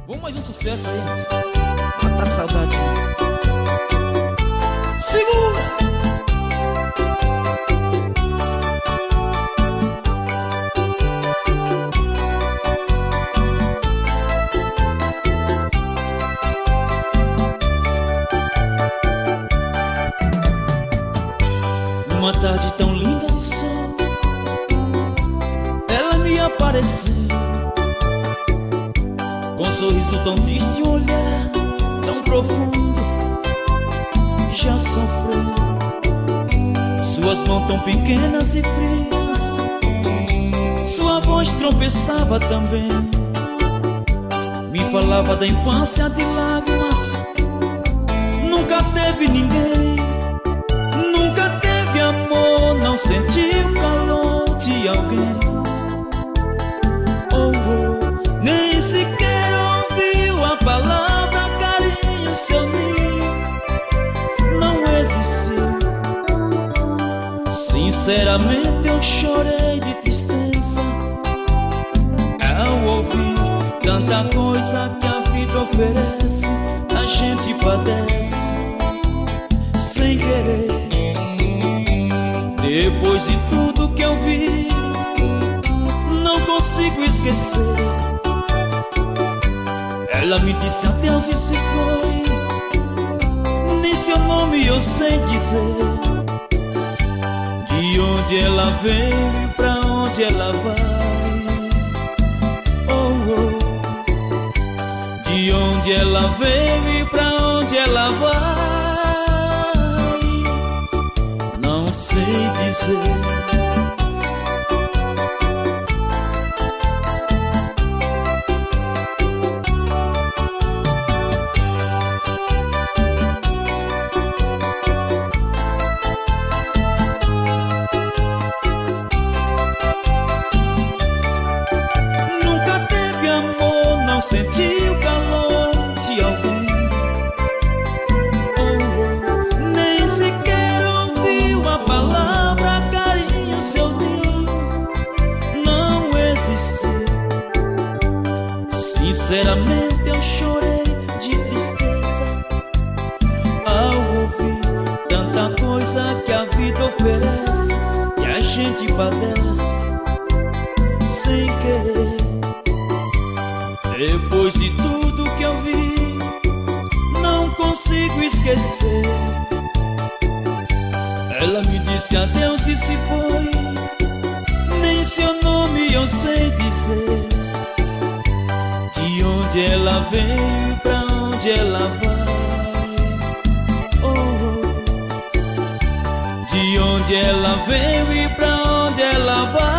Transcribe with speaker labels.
Speaker 1: Vamos mais um sucesso aí. Mata a saudade. Segura! Numa tarde tão linda de sol, ela me apareceu, com um sorriso tão triste, um olhar tão profundo. Já sofreu, suas mãos tão pequenas e frias, sua voz tropeçava também, me falava da infância de lágrimas. Nunca teve ninguém, nunca teve amor, não sentiu o calor de alguém. Oh, oh, nem sequer ouviu a palavra carinho, seu ninho não existiu. Sinceramente eu chorei de tristeza ao ouvir tanta coisa que a vida oferece. A gente padece sem querer. Depois de tudo que eu vi, não consigo esquecer. Ela me disse adeus e se foi, nem seu nome eu sei dizer. De onde ela veio e pra onde ela vai. Oh, oh. De onde ela veio e pra onde ela vai, não sei dizer. Nunca teve amor, não sentiu o calor de alguém. Oh, oh. Nem sequer ouviu a palavra carinho, seu ninho não existiu. Sinceramente eu chorei de tristeza ao ouvir tanta coisa que a vida oferece, e a gente padece sem querer. Depois de tudo que eu vi, não consigo esquecer. Ela me disse adeus e se foi, nem seu nome eu sei dizer. De onde ela veio e pra onde ela vai. Oh, oh. De onde ela veio e pra onde ela vai,